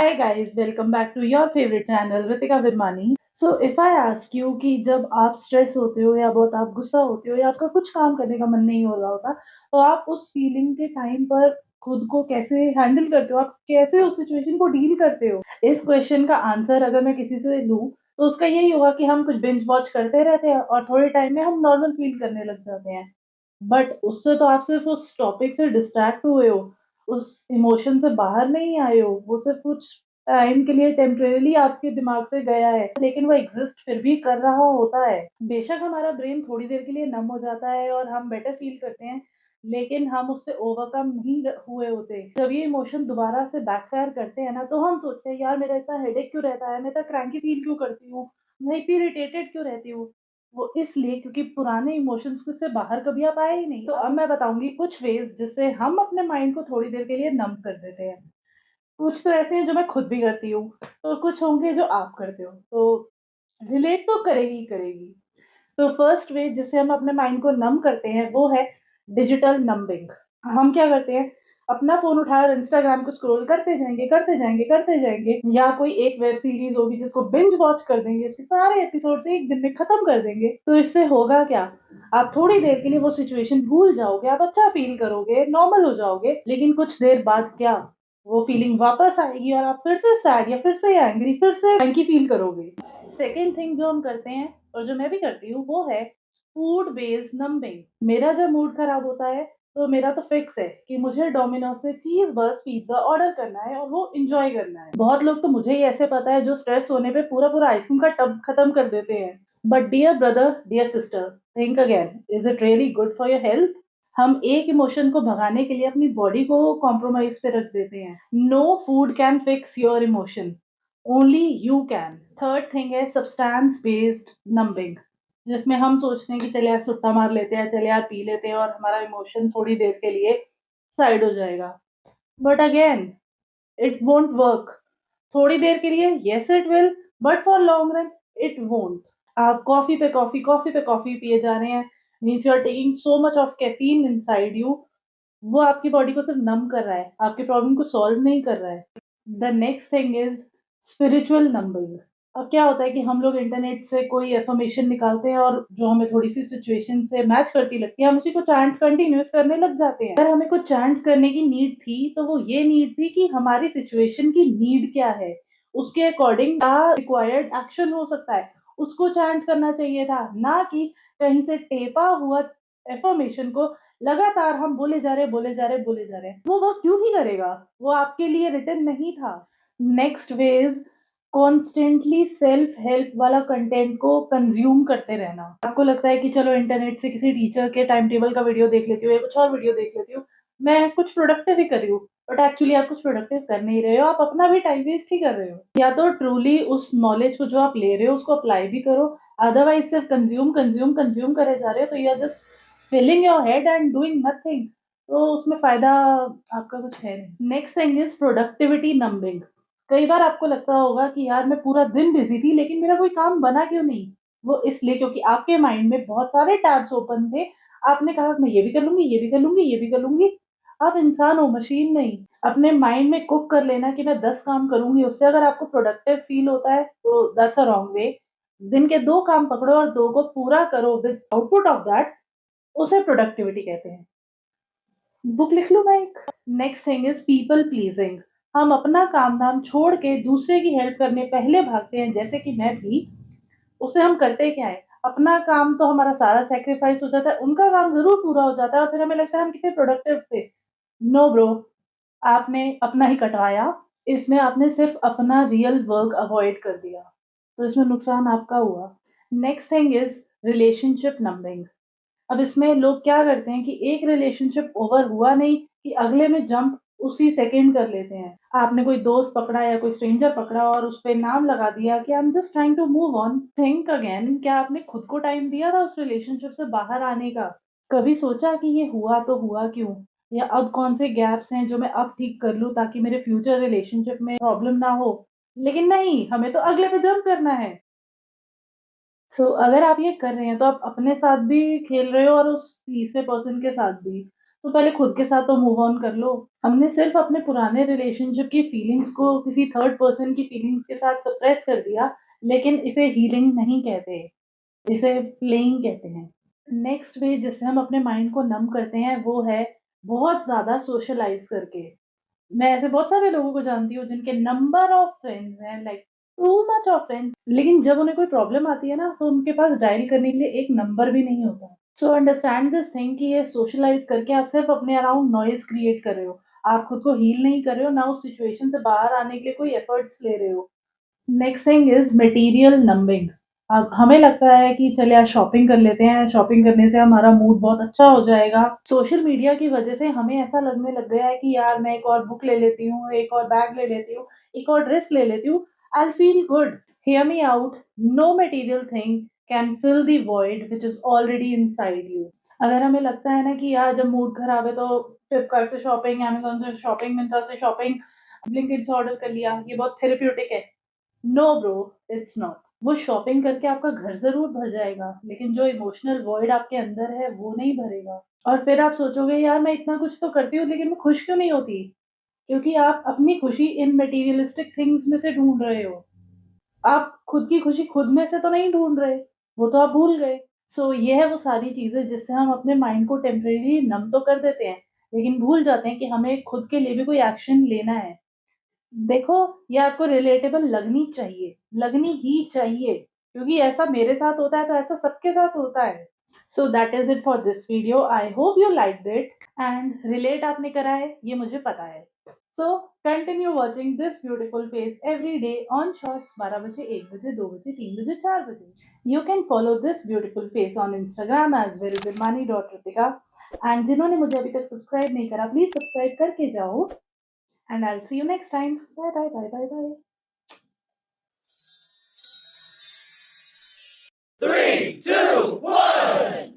Hi guys, welcome back to your favorite channel Ritika Virmani. So if I ask you कि जब आप stress होते हो या बहुत आप गुस्सा होते हो या आपका कुछ काम करने का मन नहीं हो रहा होता, तो आप उस फीलिंग के टाइम पर खुद को कैसे हैंडल करते हो? आप कैसे उस सिचुएशन को डील करते हो? इस क्वेश्चन का आंसर अगर मैं किसी से लूँ, तो उसका यही होगा कि हम कुछ बिंज वॉच करते रहते हैं और थोड़े टाइम में हम नॉर्मल फील करने लग जाते हैं। बट उससे तो आप सिर्फ उस टॉपिक से डिस्ट्रैक्ट हुए हो, उस इमोशन से बाहर नहीं आए हो। वो सिर्फ कुछ टाइम के लिए टेम्परेरीली आपके दिमाग से गया है, लेकिन वो एग्जिस्ट फिर भी कर रहा होता है। बेशक हमारा ब्रेन थोड़ी देर के लिए नम हो जाता है और हम बेटर फील करते हैं, लेकिन हम उससे ओवरकम नहीं हुए होते। जब ये इमोशन दोबारा से बैकफायर करते हैं ना, तो हम सोचते हैं यार मेरा इतना हेडेक क्यों रहता है, मैं इतना क्रैंकी फील क्यों करती हूँ, मैं इतनी इरिटेटेड क्यों रहती हूँ। वो इसलिए क्योंकि पुराने इमोशंस से बाहर कभी आप आए ही नहीं। तो अब मैं बताऊंगी कुछ वेज जिससे हम अपने माइंड को थोड़ी देर के लिए नम कर देते हैं। कुछ तो ऐसे हैं जो मैं खुद भी करती हूँ, तो कुछ होंगे जो आप करते हो, तो रिलेट तो करेगी ही करेगी। तो फर्स्ट वे जिससे हम अपने माइंड को नम करते हैं वो है डिजिटल नंबिंग। हम क्या करते हैं, अपना फोन उठाकर इंस्टाग्राम को स्क्रॉल करते जाएंगे करते जाएंगे करते जाएंगे, या कोई एक वेब सीरीज होगी जिसको बिंज वॉच कर देंगे, उसके सारे एपिसोड एक दिन में खत्म कर देंगे। तो इससे होगा क्या, आप थोड़ी देर के लिए वो सिचुएशन भूल जाओगे, आप अच्छा फील करोगे, नॉर्मल हो जाओगे, लेकिन कुछ देर बाद क्या, वो फीलिंग वापस आएगी और आप फिर से सैड या फिर से एंग्री फिर से क्रैंकी फील करोगे। सेकेंड थिंग जो हम करते हैं और जो मैं भी करती हूँ वो है फूड बेस्ड नंबिंग। मेरा जब मूड खराब होता है, तो मेरा तो फिक्स है कि मुझे डोमिनोज से चीज बर्स्ट पिज्जा ऑर्डर करना है और वो एंजॉय करना है। बहुत लोग तो मुझे ही ऐसे पता है जो स्ट्रेस होने पे पूरा पूरा आइसक्रीम का टब खत्म कर देते हैं। But dear brother, dear sister, think again, is it really good for your health? हम एक इमोशन को भगाने के लिए अपनी बॉडी को कॉम्प्रोमाइज पे रख देते हैं। No food can fix your emotion, only you can. Third thing है सब्सटेंस बेस्ड नंबिंग, जिसमें हम सोचते हैं कि चले यार सुट्टा मार लेते हैं, चले यार पी लेते हैं और हमारा इमोशन थोड़ी देर के लिए साइड हो जाएगा। But again, it won't work. थोड़ी देर के लिए yes it will, but for long run it won't. आप कॉफी पे कॉफी कॉफी पे कॉफी पिए जा रहे हैं, means you are taking so much of caffeine inside you. वो आपकी बॉडी को सिर्फ नम कर रहा है, आपके प्रॉब्लम को सॉल्व नहीं कर रहा है। The next thing is spiritual numbing. अब क्या होता है कि हम लोग इंटरनेट से कोई इन्फॉर्मेशन निकालते हैं और जो हमें थोड़ी सी सिचुएशन से मैच करती लगती है, हम उसी को चैंट कंटिन्यूस करने लग जाते हैं। अगर हमें कुछ चैंट करने की नीड थी, तो वो ये नीड थी कि हमारी सिचुएशन की नीड क्या है, उसके अकॉर्डिंग क्या रिक्वायर्ड एक्शन हो सकता है, उसको चैंट करना चाहिए था, ना कि कहीं से टेपा हुआ इन्फॉर्मेशन को लगातार हम बोले जा रहे बोले जा रहे बोले जा रहे हैं। वो वर्क क्यों ही करेगा, वो आपके लिए रिटर्न नहीं था। Next way is constantly self help वाला कंटेंट को कंज्यूम करते रहना। आपको लगता है कि चलो इंटरनेट से किसी टीचर के टाइम टेबल का वीडियो देख लेती हूँ या कुछ और वीडियो देख लेती हूँ, मैं कुछ प्रोडक्टिव ही कर रही हूँ, बट एक्चुअली आप कुछ प्रोडक्टिव कर नहीं रहे हो, आप अपना भी टाइम वेस्ट ही कर रहे हो। या तो ट्रूली उस नॉलेज को जो आप ले रहे हो उसको अप्लाई भी करो, अदरवाइज सिर्फ कंज्यूम कंज्यूम कंज्यूम करे जा रहे हो, तो you are just filling your head and doing nothing. तो उसमें फायदा आपका कुछ है नहीं। Next thing is productivity numbing. कई बार आपको लगता होगा कि यार मैं पूरा दिन बिजी थी लेकिन मेरा कोई काम बना क्यों नहीं। वो इसलिए क्योंकि आपके माइंड में बहुत सारे टैब्स ओपन थे। आपने कहा मैं ये भी कर लूंगी, ये भी कर लूंगी, ये भी कर लूंगी। आप इंसान हो, मशीन नहीं। अपने माइंड में कुक कर लेना कि मैं 10 काम करूंगी, उससे अगर आपको प्रोडक्टिव फील होता है तो दैट्स अ रॉन्ग वे। दिन के 2 काम पकड़ो और 2 को पूरा करो विद आउटपुट ऑफ दैट, उसे प्रोडक्टिविटी कहते हैं। बुक लिख लूँ मैं एक। Next thing is people pleasing. हम अपना काम धाम छोड़ के दूसरे की हेल्प करने पहले भागते हैं, जैसे कि मैं भी। उसे हम करते क्या है, अपना काम तो हमारा सारा सेक्रीफाइस हो जाता है, उनका काम जरूर पूरा हो जाता है और फिर हमें लगता है हम कितने प्रोडक्टिव थे। नो ब्रो, आपने अपना ही कटवाया। इसमें आपने सिर्फ अपना रियल वर्क अवॉइड कर दिया, तो इसमें नुकसान आपका हुआ। Next thing is relationship numbing. अब इसमें लोग क्या करते हैं कि एक रिलेशनशिप ओवर हुआ नहीं कि अगले में जंप उसी सेकंड कर लेते हैं। आपने कोई दोस्त पकड़ा या कोई स्ट्रेंजर पकड़ा और उस पे नाम लगा दिया कि I am just trying to move on. Think again, क्या आपने खुद को टाइम दिया था उस रिलेशनशिप से बाहर आने का? कभी सोचा कि ये हुआ तो हुआ क्यों, या अब कौन से गैप्स हैं जो मैं अब ठीक कर लूं ताकि मेरे फ्यूचर रिलेशनशिप में प्रॉब्लम ना हो? लेकिन नहीं, हमें तो अगले पे जंप करना है। अगर आप ये कर रहे हैं तो आप अपने साथ भी खेल रहे हो और उस तीसरे पर्सन के साथ भी। तो पहले खुद के साथ तो मूव ऑन कर लो। हमने सिर्फ़ अपने पुराने रिलेशनशिप की फीलिंग्स को किसी थर्ड पर्सन की फीलिंग्स के साथ सप्रेस कर दिया, लेकिन इसे हीलिंग नहीं कहते, इसे प्लेइंग कहते हैं। नेक्स्ट वे जिससे हम अपने माइंड को नम करते हैं वो है बहुत ज़्यादा सोशलाइज़ करके। मैं ऐसे बहुत सारे लोगों को जानती हूँ जिनके नंबर ऑफ फ्रेंड्स हैं, like too much of friends, लेकिन जब उन्हें कोई प्रॉब्लम आती है ना तो उनके पास डायल करने के लिए एक नंबर भी नहीं होता। सो अंडरस्टैंड दिस थिंग कि ये सोशलाइज़ करके आप सिर्फ़ अपने अराउंड नॉइज़ क्रिएट कर रहे हो। आप खुद को हील नहीं कर रहे हो, ना उस सिचुएशन से बाहर आने के लिए कोई एफर्ट्स ले रहे हो। Next thing is material numbing. अब हमें लगता है कि चलिए आज शॉपिंग कर लेते हैं, शॉपिंग करने से हमारा मूड बहुत अच्छा हो जाएगा। सोशल मीडिया की वजह से हमें ऐसा लगने लग गया है कि यार मैं एक और बुक ले लेती हूँ, एक और बैग ले लेती हूँ, एक और ड्रेस ले लेती हूँ, I will feel good. Hear me out, no material thing can fill the void which is already inside you. अगर हमें लगता है ना कि यार जब मूड खराब है तो फ्लिपकार्ट से शॉपिंग, अमेज़न से शॉपिंग, मिंत्रा से शॉपिंग, ब्लिंकिट से ऑर्डर कर लिया, ये बहुत थेरेप्यूटिक है। No bro, it's not. वो शॉपिंग करके आपका घर ज़रूर भर जाएगा, लेकिन जो इमोशनल वॉइड आपके अंदर है, वो नहीं भरेगा। और फिर आप सोचोगे यार मैं इतना कुछ तो करती हूँ, लेकिन मैं खुश क्यों नहीं होती? क्योंकि आप अपनी खुशी इन मटेरियलिस्टिक थिंग्स में से ढूँढ रहे हो। आप खुद की खुशी खुद में से तो नहीं ढूँढ रहे, वो तो आप भूल गए। सो ये है वो सारी चीज़ें जिससे हम अपने माइंड को टेम्परेरी नम तो कर देते हैं, लेकिन भूल जाते हैं कि हमें खुद के लिए भी कोई एक्शन लेना है। देखो, ये आपको रिलेटेबल लगनी ही चाहिए, क्योंकि ऐसा मेरे साथ होता है तो ऐसा सबके साथ होता है। So that is it for this video, I hope you liked it and relate आपने करा है, ये मुझे पता है। So continue watching this beautiful face every day on shorts 12 बजे, 1 बजे, 2 बजे, 3 बजे, 4 बजे। You can follow this beautiful face on Instagram as well virmani.ritika and जिन्होंने मुझे अभी तक सब्सक्राइब नहीं करा, प्लीज़ सब्सक्राइब करके जाओ। And I'll see you next time. Bye bye bye bye bye. जब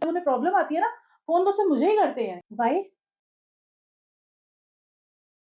उन्हें प्रॉब्लम आती है ना, फ़ोन तो सिर्फ़ मुझे ही करते हैं। व्हाई?